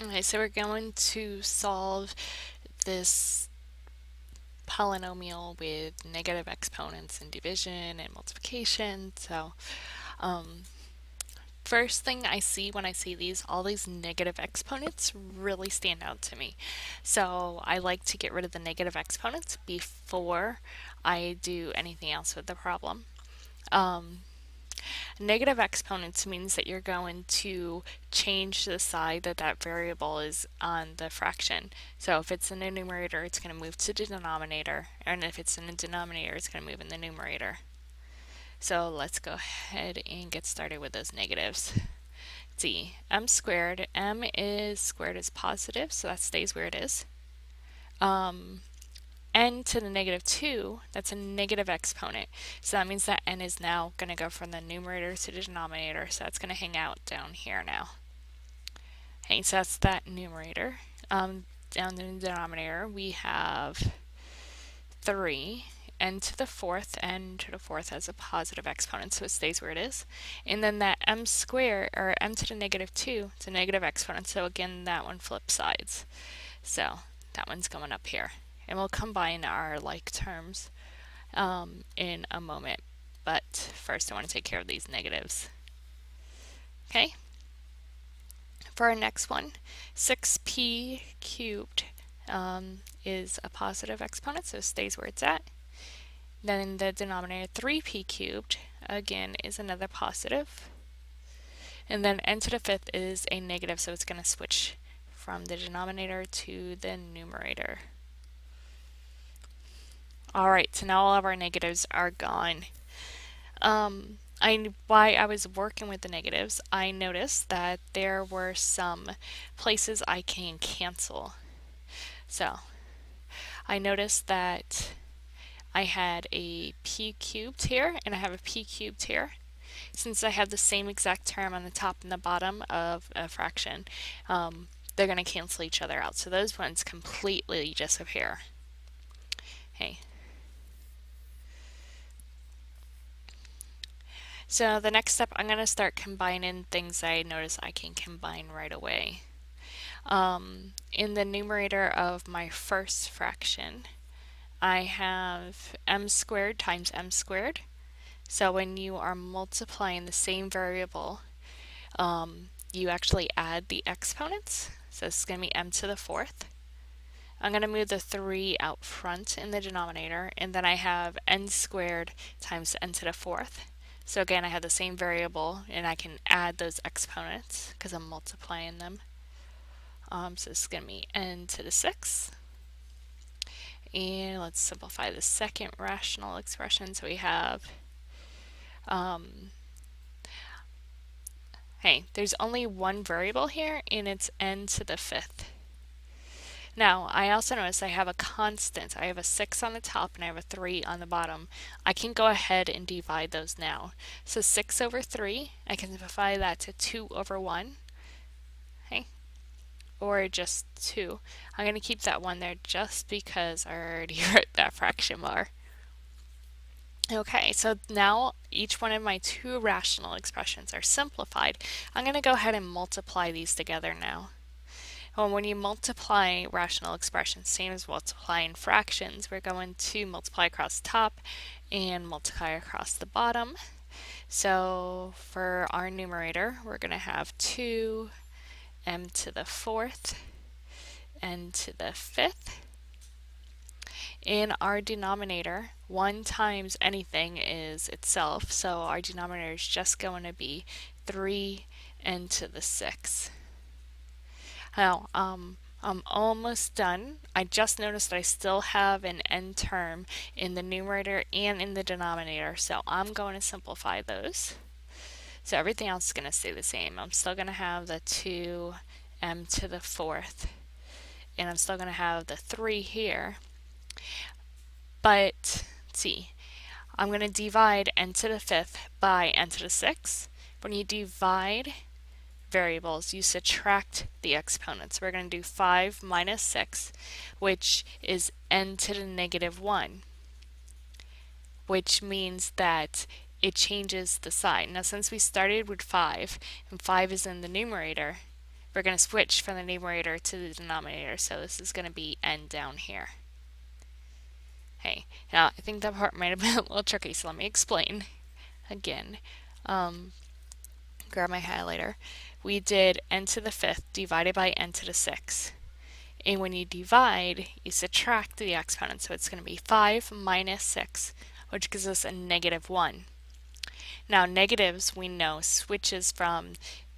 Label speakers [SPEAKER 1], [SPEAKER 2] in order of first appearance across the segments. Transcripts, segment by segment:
[SPEAKER 1] Okay, so we're going to solve this polynomial with negative exponents and division and multiplication. So, um, first thing I see when I see all these negative exponents really stand out to me. So I like to get rid of the negative exponents before I do anything else with the problem. Um, Negative exponents means that you're going to change the side that that variable is on the fraction. So if it's in the numerator, it's going to move to the denominator, and if it's in the denominator, it's going to move in the numerator. So let's go ahead and get started with those negatives. Let's see, m squared, m is squared is positive, so that stays where it is. N to the negative 2, that's a negative exponent. So that means that n is now going to go from the numerator to the denominator, so that's going to hang out down here now. Okay, so that's that numerator. Down in the denominator, we have 3. N to the fourth has a positive exponent, so it stays where it is. And then that m squared, or m to the negative 2, it's a negative exponent, so again, that one flips sides. So that one's going up here. And we'll combine our like terms in a moment. But first I want to take care of these negatives. Okay? For our next one, 6p cubed is a positive exponent, so it stays where it's at. Then the denominator 3p cubed, again, is another positive. And then n to the fifth is a negative, so it's going to switch from the denominator to the numerator. Alright, so now all of our negatives are gone. While I was working with the negatives, I noticed that there were some places I can cancel. So I noticed that I had a p cubed here and I have a p cubed here. Since I have the same exact term on the top and the bottom of a fraction, they're going to cancel each other out. So those ones completely disappear. Okay. So the next step, I'm going to start combining things I notice I can combine right away. In the numerator of my first fraction, I have m squared times m squared. So when you are multiplying the same variable, you actually add the exponents. So this is going to be m to the fourth. I'm going to move the 3 out front in the denominator, and then I have n squared times n to the fourth. So again, I have the same variable, and I can add those exponents because I'm multiplying them. So this is going to be n to the sixth. And let's simplify the second rational expression. So we have, there's only one variable here, and it's n to the fifth. Now, I also notice I have a constant. I have a 6 on the top and I have a 3 on the bottom. I can go ahead and divide those now. So 6 over 3, I can simplify that to 2 over 1. Okay. Or just 2. I'm going to keep that 1 there just because I already wrote that fraction bar. Okay, so now each one of my two rational expressions are simplified. I'm going to go ahead and multiply these together now. Well, when you multiply rational expressions, same as multiplying fractions, we're going to multiply across the top and multiply across the bottom. So for our numerator, we're going to have 2 m to the fourth n to the fifth. In our denominator, 1 times anything is itself, so our denominator is just going to be 3 n to the sixth. Now, I'm almost done. I just noticed that I still have an n term in the numerator and in the denominator, so I'm going to simplify those. So everything else is going to stay the same. I'm still going to have the 2m to the fourth, and I'm still going to have the 3 here. But, let's see, I'm going to divide n to the fifth by n to the sixth. When you divide variables, you subtract the exponents. We're going to do 5 minus 6, which is n to the negative 1, which means that it changes the sign. Now, since we started with 5, and 5 is in the numerator, we're going to switch from the numerator to the denominator. So this is going to be n down here. Hey, now I think that part might have been a little tricky, so let me explain again. Grab my highlighter. We did n to the 5th divided by n to the 6th. And when you divide, you subtract the exponent. So it's going to be 5 minus 6, which gives us a negative 1. Now negatives, we know, switches from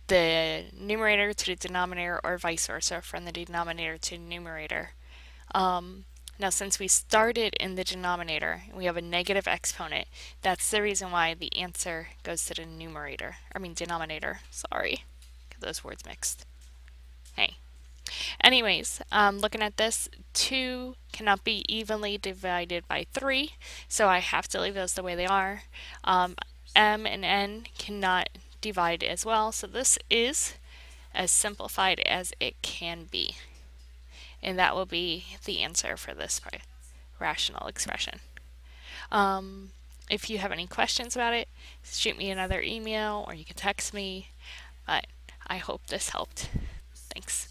[SPEAKER 1] the numerator to the denominator or vice versa, from the denominator to the numerator. Now since we started in the denominator, we have a negative exponent, that's the reason why the answer goes to the denominator. Sorry, get those words mixed. Hey. Anyways, looking at this, 2 cannot be evenly divided by 3, so I have to leave those the way they are. M and N cannot divide as well, so this is as simplified as it can be. And that will be the answer for this rational expression. If you have any questions about it, shoot me another email or you can text me. But I hope this helped. Thanks.